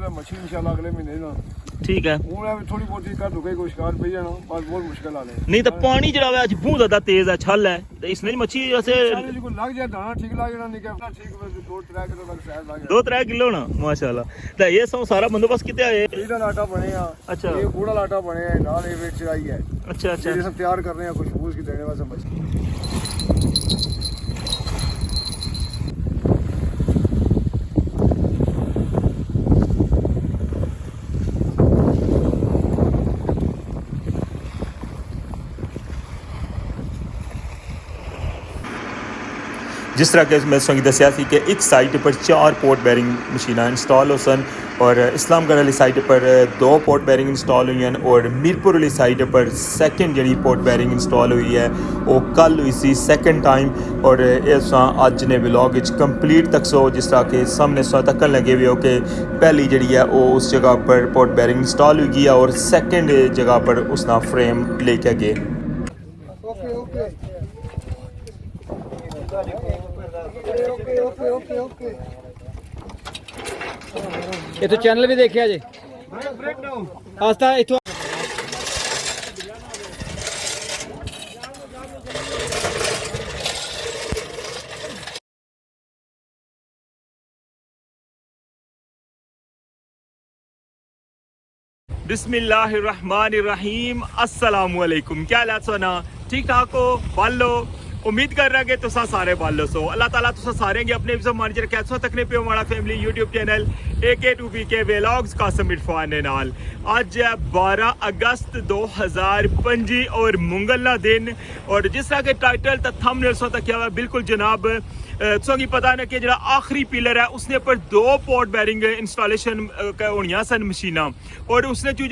मछली इंशाल्लाह अगले महीने ना ठीक है थोड़ी बहुत कर दुगे कोई शिकार पे जाना बस बहुत मुश्किल आ नहीं तो पानी जरा है आज बहुत ज्यादा तेज है छल है तो इसने मच्छी जैसे लग जाए दाना ठीक लग जाना नहीं क्या ठीक 2-3 किलो तक शायद लग जाए 2-3 किलो ना माशाल्लाह तो ये सब सारा बंदोबस्त कितने आए ਇਹਦਾ ਲਾਟਾ ਬਣਿਆ अच्छा ये कूड़ा लाटा बनया है नाल ये वेट चढ़ाई है अच्छा अच्छा ये सब तैयार कर रहे हैं खुशबू की देने वास्ते मछली जिस तरह के मैं संगी दसिया सी कि एक साइट पर 4 पोर्ट बैरिंग मशीनां इंस्टॉल हो सन और इस्लामगढ़ वाली साइट पर 2 पोर्ट बैरिंग इंस्टॉल हुई हैं और मीरपुर वाली साइट पर सेकंड जी पोर्ट बैरिंग इंस्टॉल हुई है वो कल हुई सी सेकंड टाइम और इस अज ने व्लॉग कंप्लीट तक सो जिस तरह के सामने तकन लगे हुए हो कि पहली जी है वो उस जगह पर पोर्ट बैरिंग इंस्टॉल हुई है और सेकंड जगह पर उसका फ्रेम लेके गए ये तो चैनल भी देखिए जी आस्था इथों बिस्मिल्लाहिर्रहमानिर्रहीम अस्सलामु अलैकुम क्या हाल सोना ठीक ठाक हो बालो उम्मीद कर रहा कि तुसा सारे बालो सो अल्लाह ताला तुसा सारे के अपने एपिसोड मैनेजर कैसो तकने पे हमारा family YouTube channel AK2PK vlogs Qasim Irfan ने नाल आज 12 अगस्त 2025 और मंगला दिन और जिस तरह के टाइटल तक थंबनेल सो तक किया हुआ बिल्कुल जनाब तुसा की पता है कि जो आखिरी पिलर है उसने पर 2 पोर्ट बैरिंग इंस्टॉलेशन होनी सन मशीना और उसने जो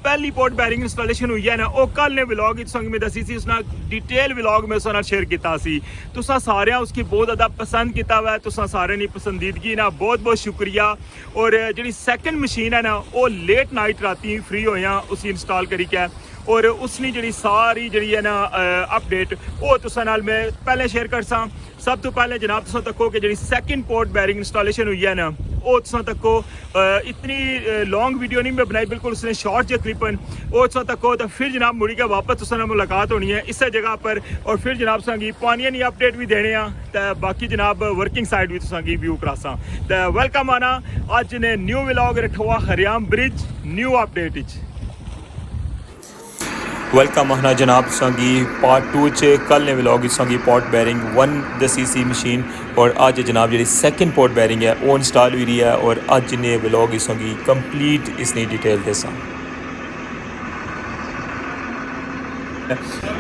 पहली पोर्ट बैरिंग इंस्टॉलेशन हुई है ना वो कल ने व्लॉग में दसी सी उसने डिटेल व्लॉग में उसने शेयर किया सी तुसा सारे उसकी बहुत ज़्यादा पसंद किया हुआ है तुसा सारे ने पसंदीदगी ना बहुत बहुत शुक्रिया और जी सैकेंड मशीन है ना वो लेट नाइट राती फ्री होया उसी इंस्टॉल करी के और उसने जी सारी जी है ना अपडेट वो तुसा नाल मैं पहले शेयर कर सा सब तो पहले जनाब तुसा तको कि जी सैकेंड पोर्ट बैरिंग इंस्टॉलेशन हुई है ना वो तुसा तको इतनी लॉन्ग वीडियो नहीं मैं बनाई बिल्कुल उसने शॉर्ट जो क्लिपन वो तुसा तको तो फिर जनाब मुड़ी के वापस तुसा नाल मुलाकात होनी है इस जगह पर और फिर जनाब संगी पानी नहीं अपडेट भी देने तो बाकी जनाब वर्किंग साइड भी तुसा की व्यू करासा तो वेलकम आना अज ने न्यू व्लॉग रखवा हरियाम ब्रिज न्यू अपडेट वेलकम आना जनाब संगी पार्ट 2 च कल ने व्लॉग संगी पोर्ट बैरिंग 1 DCC मशीन और आज जनाब जी सैकेंड पोर्ट बैरिंग है वो इंस्टॉल हुई है और आज ने व्लॉग संगी कंप्लीट इसने डिटेल दसा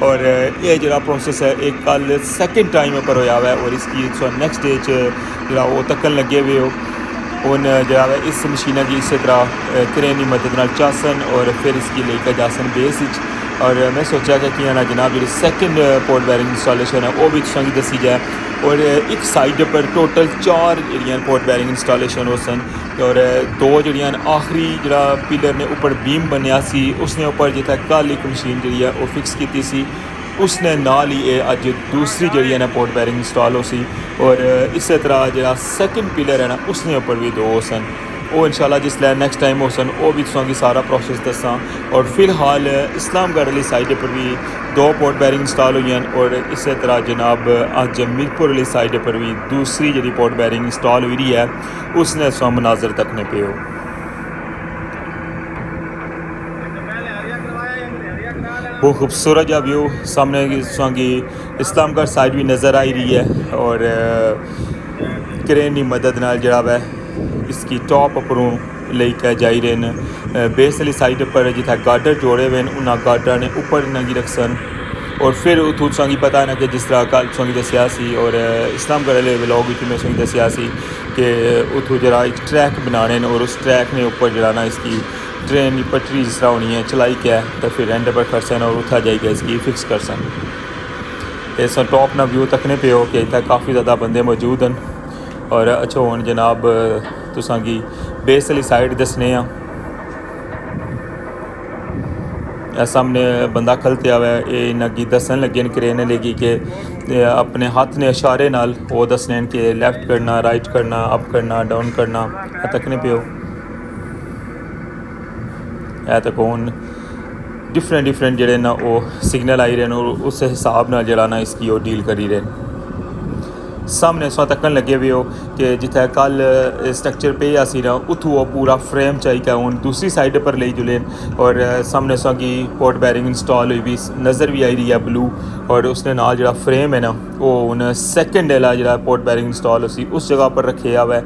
और ये जो प्रोसेस है एक कल सैकेंड टाइम पर होया हुआ है और इसकी नेक्स्ट डे जो वो तकन लगे हुए हो उन जो है इस मशीना की इस तरह क्रेन की मदद नाल चासन और फिर इसकी लेकर जासन बेस और मैं सोचा कि ना जनाब जी सैकेंड पोर्ट बैरिंग इंस्टॉलेशन है वो भी तुसा दसी जाए और एक साइड पर टोटल 4 जी पोर्ट बैरिंग इंस्टॉलेशन हो सन और 2 जी आखिरी जरा पिलर ने ऊपर बीम बनया सी उसने ऊपर जितना कल एक मशीन जी है वो फिक्स की सी उसने नाल ही अज दूसरी जी है ना पोर्ट बैरिंग इंस्टॉल हो सी और इस तरह जो सैकेंड पिलर है ना उसने ऊपर भी 2 सन वो इंशाल्लाह जिसलै नेक्स्ट टाइम हो सन वो भी तुसां सारा प्रोसेस दसा और फिलहाल इस्लामगढ़ वाली साइड पर भी 2 पोर्ट बैरिंग इंस्टॉल हुई हैं और इस तरह जनाब अज मीरपुर वाली साइड पर भी दूसरी जी पोर्ट बैरिंग इंस्टॉल हुई है उसने तुसां मनाजर तकने पे हो वो खूबसूरत जा व्यू सामने की इस्लामगढ़ साइड भी नज़र आई रही है और क्रेन की मदद नाल जड़ा वै इसकी टॉप उपरों लेकर जाई रहे हैं बेस वाली साइड पर जिथे गार्डर जोड़े हुए हैं उन्होंने गार्डर ने ऊपर नंगी रख सन और फिर उतों तुसां पता है ना कि जिस तरह कल तुसां दसिया सी और इस्लामगढ़ वाले व्लॉग में तुसां दसिया सी कि उतों जरा एक ट्रैक बनाने और उस ट्रैक ने ऊपर जरा ना इसकी ट्रेन की पटरी जिस तरह होनी है चलाई क्या तो फिर एंड पर कर सन और उठा जाइए इसकी फिक्स कर सन इस टॉप ना व्यू तकने पे हो कि इतना काफ़ी ज़्यादा बंदे मौजूद हैं और अच्छा हुन जनाब तुसां गी बेस वाली साइड दसने आ। सामने बंदा खलते आवे ये इन्हां गी दसन लगे न करेने लगी कि अपने हाथ ने इशारे नाल वो दसने कि लेफ्ट करना, राइट करना, अप करना, डाउन करना। तकने पियो है तो कौन डिफरेंट जेह्ड़े ना वो सिग्नल आई रहे और उस हिसाब नाल जेह्ड़ा ना इसकी वो डील करी रहे न। सामने इस तकन लगे हुए हो कि जिथे कल स्ट्रक्चर पे असी ना उत्थू वो पूरा फ्रेम चाहिए हूँ दूसरी साइड पर ले जुले और सामने असा की पोर्ट बैरिंग इंस्टॉल हुई भी नज़र भी आई रही है ब्लू और उसने नाल जो फ्रेम है ना वो हूँ सैकेंड वाला जो पोर्ट बैरिंग इंस्टॉल उसी उस जगह पर रखे हुआ है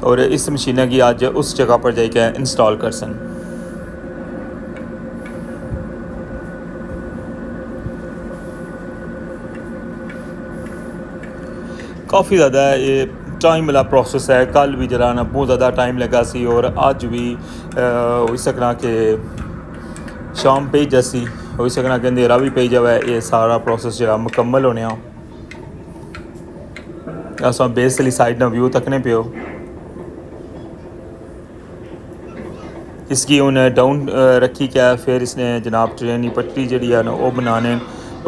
और इस मशीन की अज उस जगह पर जाके इंस्टॉल कर सन। काफ़ी ज़्यादा ये टाइम वाला प्रोसेस है। कल भी जरा ना बहुत ज़्यादा टाइम लगा सी और अज भी हो सकना कि शाम पे जैसी हो सकना कि अंधेरा भी पे जाए ये सारा प्रोसेस जो मुकम्मल होने अस बेस वाली साइड ना व्यू तकने पियो। इसकी उन्हें डाउन रखी क्या फिर इसने जनाब ट्रेन की पट्टी जी है ना वो बनाने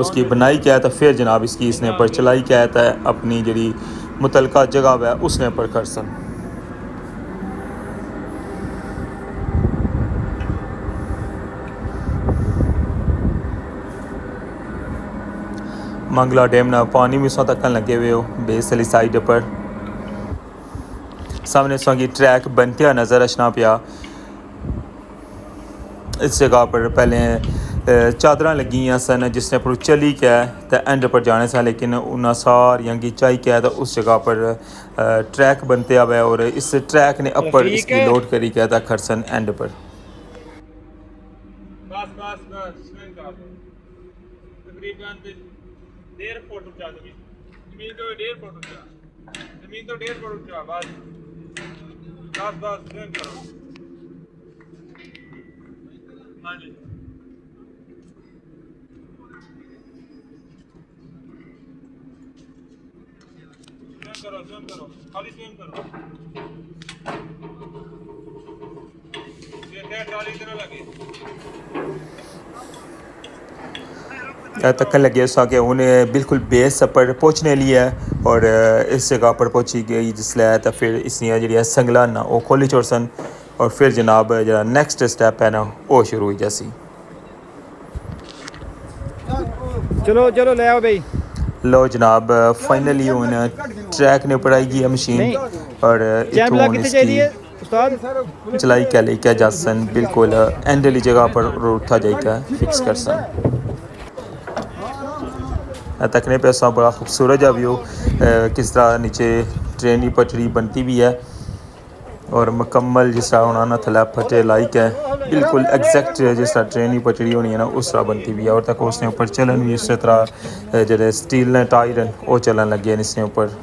उसकी बनाई क्या है तो फिर जनाब इसकी इसने पर चलाई क्या है अपनी जी मुतलका जगह है उसने पर कर सन। मंगला डैम ना पानी भी तकन लगे हुए हो बेस वाली साइड पर। सामने की ट्रैक बनते हुआ नज़र अचना पिया। इस जगह पर पहले चादर लगी सन जिसने पर चली क्या तो एंड पर जाने सा लेकिन उन्हें सारियां की चाई क्या तो उस जगह पर ट्रैक बनते हुए और इस ट्रैक ने अपर इसकी लोड करी क्या था खरसन एंड पर। करो खाली स्विम करो ये ट्राली तरह लगे तकन लगे उस कि उन्हें बिल्कुल बेस पर पहुँचने लिए और इस जगह पर पहुँची गई जिसलिए तो फिर इसलिए जी संगला ना वो खोली छोड़ सन और फिर जनाब जरा नेक्स्ट स्टेप है ना वो शुरू हुई जैसी। चलो चलो ले आओ भाई। लो जनाब फाइनली हूँ ट्रैक ने ऊपर आएगी है मशीन और इतों इसकी चलाई क्या लेके जा सन बिल्कुल एंड वाली जगह पर उठा जाएगा फिक्स कर सन। तकने पे ऐसा बड़ा खूबसूरत जा व्यू किस तरह नीचे ट्रेन की पटरी बनती भी है और मुकम्मल जिस तरह उन्होंने थला फटे लाइक है बिल्कुल एग्जैक्ट जिस तरह ट्रेन की पटड़ी होनी है ना उस तरह बनती भी है और तक उसने ऊपर चलन भी इस तरह जो स्टील ने टायर वो चलन लगे हैं इसने ऊपर।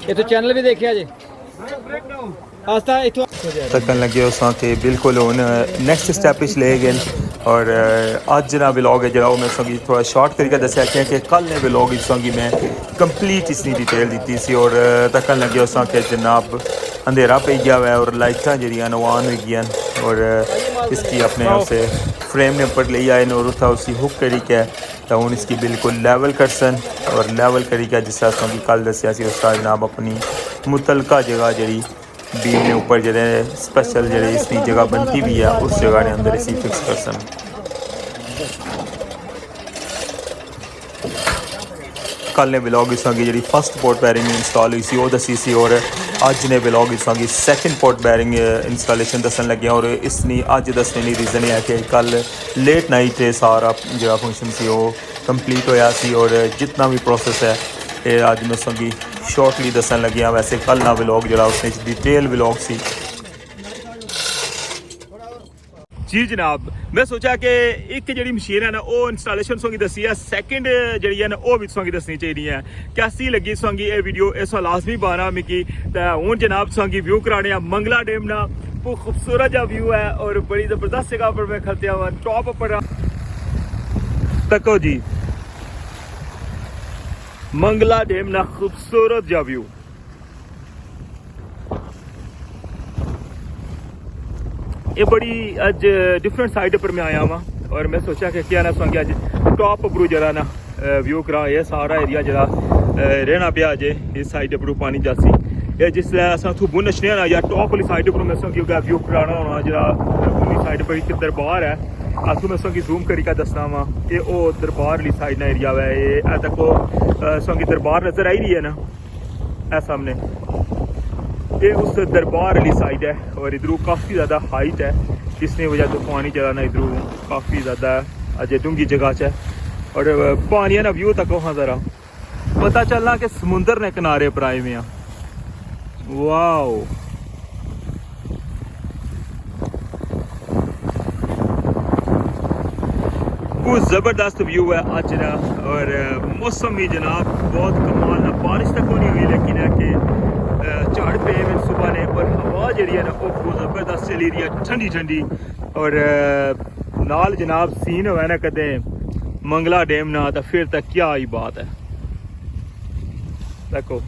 ये तो चैनल भी देखिए जी आस्था इथों तकन लगे उस कि बिल्कुल हूँ नैक्सट स्टैप ले गए और अज ना व्लॉग है जो मैं संगी थोड़ा शॉर्ट करके दसिया कि कल ने व्लॉग संगी मैं कंप्लीट इसकी डिटेल दी सी और तकन लगे उस कि जनाब अंधेरा पे गया हुआ है और लाइटा जड़ियाँ ऑन हो गई और इसकी अपने उसे फ्रेम ने ऊपर ले आए और उठा उसी हुक करी क्या तो हूँ इसकी बिल्कुल लेवल कर सन और लेवल करी क्या जिस तरह की कल दसिया उस तरह जनाब अपनी मुतलका जगह जी बीम ने ऊपर जो स्पेशल जो इसकी जगह बनती भी है उस जगह ने अंदर इसी फिक्स कर सन। कल ने व्लॉग इस जी फर्स्ट पोर्ट बैरिंग इंस्टॉल हुई सी वो दसी सी और अज ने व्लॉग इस सैकेंड पोर्ट बैरिंग इंस्टॉलेशन दसन लगे और इसनी अज दसने की रीज़न है कि कल लेट नाइट सारा जो फंक्शन सी वो कंप्लीट होया सी और जितना भी प्रोसेस है ये अज मैं संगी शॉर्टली दसन लगे। वैसे कल ना व्लॉग जो उसने डिटेल व्लॉग सी जी जनाब, मैं सोचा कि एक जी मशीन है ना वो इंस्टॉलेशन सोंगी दसी है, सैकेंड जी है ना वो भी सोंगी दसनी चाहिए है। कैसी लगी सोंगी ये वीडियो इस लाजमी बाना मिगी। तो हूँ जनाब सोंगी व्यू कराने मंगला डैम ना, वो खूबसूरत जा व्यू है और बड़ी ज़बरदस्त जगह पर मैं खलते हुआ टॉप पर तको जी। मंगला डैम ना खूबसूरत जा व्यू। ये बड़ी अज डिफरेंट साइड पर मैं आया हुआ और मैं सोचा कि क्या ना सोंगे अज टॉप पर जरा ना व्यू करा। ये सारा एरिया जरा रहना पिया अजे इस साइड पर पानी जासी। ये जिसलै अस उत्थूं बुन नचने ना या टॉप वाली साइड पर मैं सोंगी व्यू कराना होना जरा उन्नी साइड पर एक दरबार है। असूं मैं सोंगी जूम करी का दसना वा कि वो दरबार वाली साइड ना एरिया है। ये देखो सोंगी दरबार नजर आई रही है ना ए सामने, ये उस दरबार वाली साइड है और इधरों काफ़ी ज़्यादा हाइट है जिसने वजह तो पानी चला ना इधरों काफ़ी ज़्यादा अजय डूंगी जगह है और पानी ना व्यू तक वहाँ ज़रा पता चलना कि समुंदर ने किनारे पर आए हुए हैं। वाओ बहुत ज़बरदस्त व्यू है आज ना और मौसम भी जनाब बहुत कमाल ना, बारिश तक नहीं हुई लेकिन है कि झाड़ पे सुबह ने और हवा जी है ना वो बहुत ज़बरदस्त चली रही है ठंडी ठंडी और नाल जनाब सीन हुआ ना कदे मंगला डैम ना तो फिर तक क्या ही बात है। देखो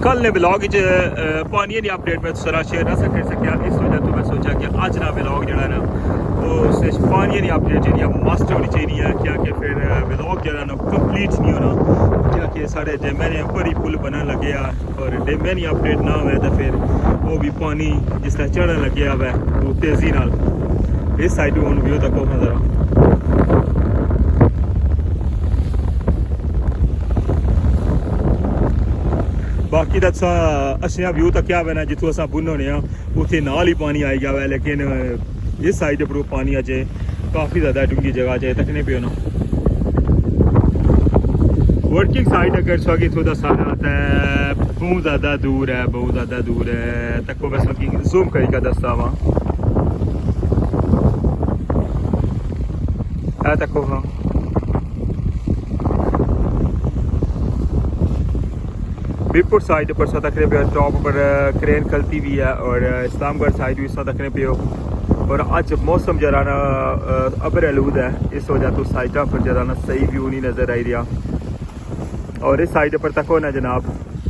कल ने ब्लॉग पानी की अपडेट में सारा शेयर ना कर सकिया, इस वजह तो मैं सोचा कि अज ना ब्लॉग जो ना वो पानी की अपडेट जी मस्ट होनी चाहिए है क्या कि फिर ब्लॉग जो ना कंप्लीट नहीं होना क्या कि साढ़े डेमे ने ऊपर ही पुल बनने लगे और डेमे की अपडेट ना हो तो फिर वो भी पानी जिसका चढ़न लगे हुआ वो तेज़ी नाल इस साइड हूँ व्यू तक जरा बाकी तो अच्छा व्यू तो क्या ना जितों अस बुन होने उत्थे नाल ही पानी आई गया है लेकिन इस साइड पर पानी अजे काफ़ी ज़्यादा डूंगी जगह अजे तकने पे ना वर्किंग साइड अगर सो इतों का सारा तो बहुत ज़्यादा दूर है, बहुत ज़्यादा दूर है तको बस जूम करी का दसता वा तको हाँ बीरपुर साइड पर सो तकने पे टॉप पर क्रेन खलती हुई है और इस्लामगढ़ साइड भी सो तकने पे हो और अज मौसम जरा ना अबर आलूद है इस वजह तो साइडा पर जरा ना सही व्यू नहीं नज़र आई रहा। और इस साइड पर तको ना जनाब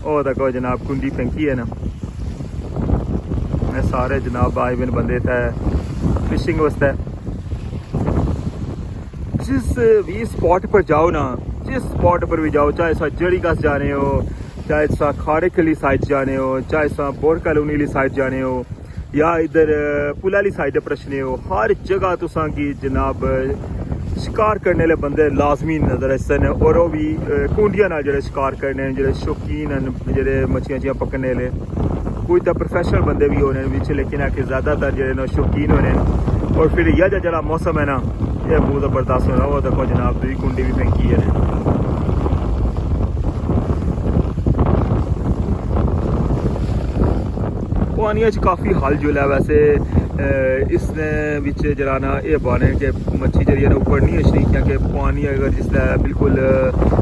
ओ तको जनाब कुंडी फेंकी है ना मैं सारे जनाब आए बिन बंदे थे फिशिंग वास्ते। जिस भी स्पॉट पर जाओ ना, जिस स्पॉट पर भी जाओ चाहे सा जड़ी घास जाने हो, चाहे सा खाड़े कली साइड जाने हो, चाहे सा बोर कॉलोनी वाली साइड जाने हो या इधर पुल वाली साइड पर रचने हो, हर जगह तुसा की जनाब शिकार करने वाले बंदे लाजमी नजर आते हैं और वो भी कुंडियां नाल जेह्ड़े शिकार करने जेह्ड़े शौकीन हैं जेह्ड़े मच्छियां पकड़ने वाले कोई तो प्रोफेशनल बंदे भी होने बिच लेकिन है कि ज़्यादातर जेह्ड़े शौकीन होने और फिर यह जेह्ड़ा मौसम है ना ये बहुत ज़बरदस्त होना। वो देखो जनाब दूसरी कुंडी भी फेंकी है पानी काफ़ी हल जुल है वैसे इसने बिच जरा ना ये बने कि मच्छी जी ना ऊपर नहीं अच्छी क्योंकि पानी अगर जिसलै बिल्कुल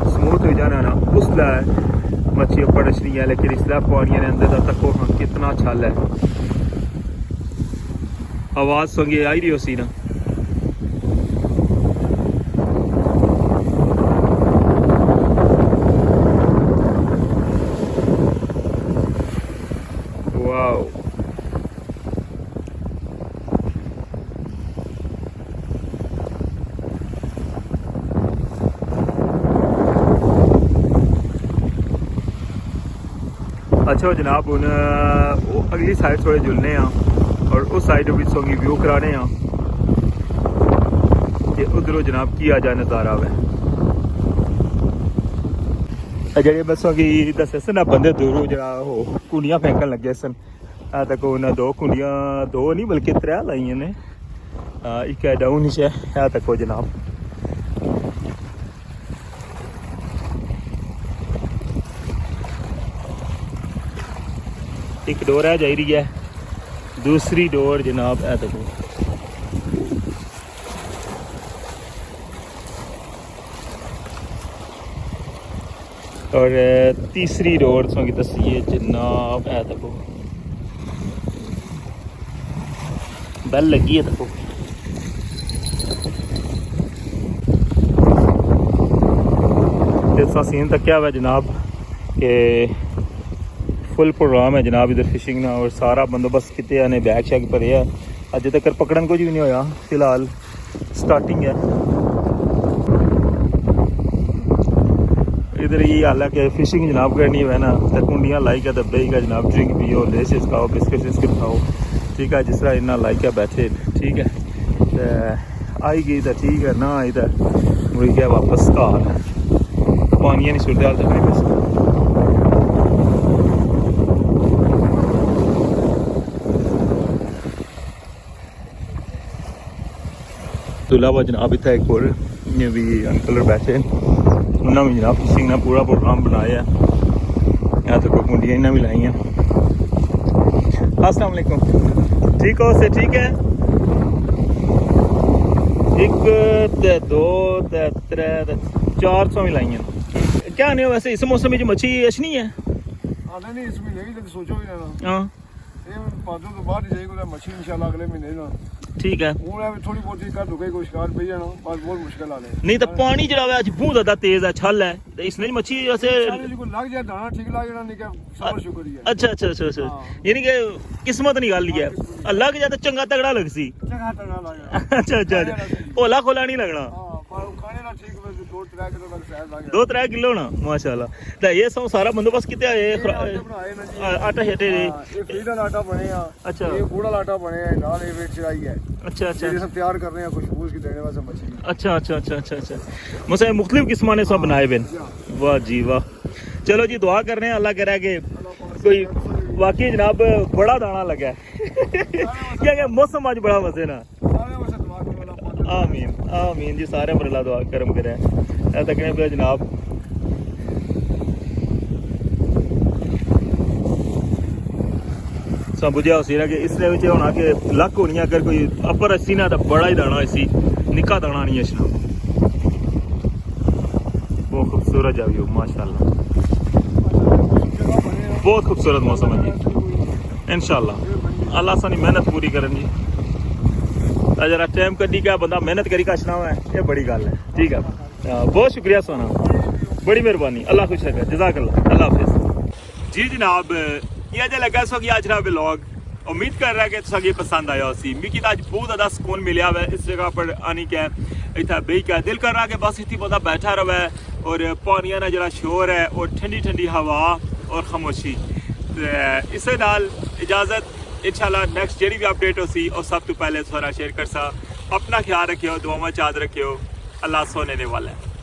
स्मूथ हो जाना ना उसलै मच्छी ऊपर अच्छी है लेकिन इसलै पानी ने अंदर का तको हाँ कितना छल है। आवाज़ सुनिए आई रही उसी ना अच्छा जनाब हूँ वो अगली साइड थोड़े जुलने और उस साइड भी सोंगी व्यू कराने कि उधरों जनाब किया जाए नज़ारा है जेह्ड़े बसों की दसे सन बंदे दूरों जरा हो कुंडियां फेंकन लगे सन तक उन्हें दो कुंडियां दो नहीं बल्कि त्रै लाइया ने एक डाउन है तको जनाब एक डोर है जा रही है, दूसरी डोर जनाब है देखो। और तीसरी डोर की दसी जनाब है देखो, बेल लगी है देखो। इस सीन तक क्या हुआ जनाब के फुल प्रोग्राम है जनाब इधर फिशिंग ना, और सारा बंदोबस्त कितने ने बैग शैग भरे है। अजे तक पकड़न कुछ भी नहीं होया, फिलहाल स्टार्टिंग है। इधर ये हाल है कि फिशिंग जनाब करनी है ना, तो कुंडियाँ लाइक है, तो बही का जनाब ड्रिंक पियो, लेसिस खाओ, बिस्किट विस्किट खाओ, ठीक है, जिस तरह इन्ना लाइक है बैठे, ठीक है। तो आई गई तो ठीक है, ना आई तो मुड़ी गया वापस घर। पानी नहीं सूरत हाल तक बस। तो अलावा जनाब इतना एक और ये भी अंकल बैठे, उन्होंने भी जनाब फिशिंग ने पूरा प्रोग्राम बनाया। यहाँ तक कुंडियाँ इन्हें भी लाई हैं। अस्सलाम वालेकुम, ठीक हो से ठीक है। एक ते दो ते त्रै 400 भी लाई हैं। क्या नहीं वैसे इस मौसम में जो मच्छी अच्छी है आने नहीं इस महीने की तो सोचो भी ना। हाँ ये पादों तो बाहर ही जाएगा मछली इंशाल्लाह अगले महीने ना। ठीक है, हूं है थोड़ी बहुत ही कर दुके कोई शिकार पई जाना, पर बहुत मुश्किल आ रहा है। नहीं तो पानी जरा आज बहुत ज्यादा तेज है, छल है, तो इसने मच्छी वैसे सारे जी को लग जाए दाना ठीक लग जाना, नहीं क्या सबर शुक्रिया। अच्छा अच्छा अच्छा अच्छा, यानी कि किस्मत निकाल लिया, लग जाए तो चंगा तगड़ा लग सी। चंगा तगड़ा लग जाए। अच्छा अच्छा अच्छा, ओला खोला नहीं लगना। हां पर खाने ना ठीक बस 2-3 किलो तक शायद लग जाए। 2-3 किलो ना माशाल्लाह। तो ये सब सारा बंदोबस्त कितने है बनाए ना जी। आटा शेटे ये फ्रीडर आटा बने हैं। अच्छा। ये बूढ़ा आटा बने हैं, दाल ये वेट चढ़ाई है। अच्छा अच्छा ये सब तैयार कर रहे हैं खुशबू की देने वास्ते मछली। अच्छा अच्छा अच्छा अच्छा अच्छा, मुझे मुख्तलिफ किस्म ने सब बनाए बिन। वाह जी वाह, चलो जी दुआ कर रहे हैं अल्लाह करे कि कोई वाकई जनाब बड़ा दाना लगा है। क्या मौसम आज बड़ा मजे ना। आमीन आमीन जी, सारे पर अल्लाह दुआ करम करे तकने पे जनाब। सब बुझा उसी कि इसने विच होना कि लक होनी अगर कोई अपर अस्सी ना तो बड़ा ही दाना इसी, निक्का दाना नहीं है। बहुत खूबसूरत जावी हो माशाल्लाह, बहुत खूबसूरत मौसम है जी। इंशाल्लाह अल्लाह सानी मेहनत पूरी करन जी। जरा टाइम कड्डी का बंदा मेहनत करी कछना है, ये बड़ी गल है। ठीक है, बहुत शुक्रिया सोना, बड़ी मेहरबानी, अल्लाह खुश रखे, जज़ाकल्लाह, अल्लाह हाफिज़ जी। जनाब ये जो लगा सो कि आज ना व्लॉग, उम्मीद कर रहा है कि तुझे पसंद आया सी। मिगी तो आज बहुत ज़्यादा सुकून मिला हुआ इस जगह पर आने के, इतना बही का दिल कर रहा है कि बस इतनी बंदा बैठा रहा है, और पानिया ना जरा शोर है, और ठंडी ठंडी हवा और खामोशी। इस नाल इजाज़त, इंशाल्लाह नेक्स्ट जेडी भी अपडेट हो सी और सब तो पहले थोड़ा शेयर कर सा। अपना ख्याल रखियो, दुआ में याद रखियो, अल्लाह सोने वाला है।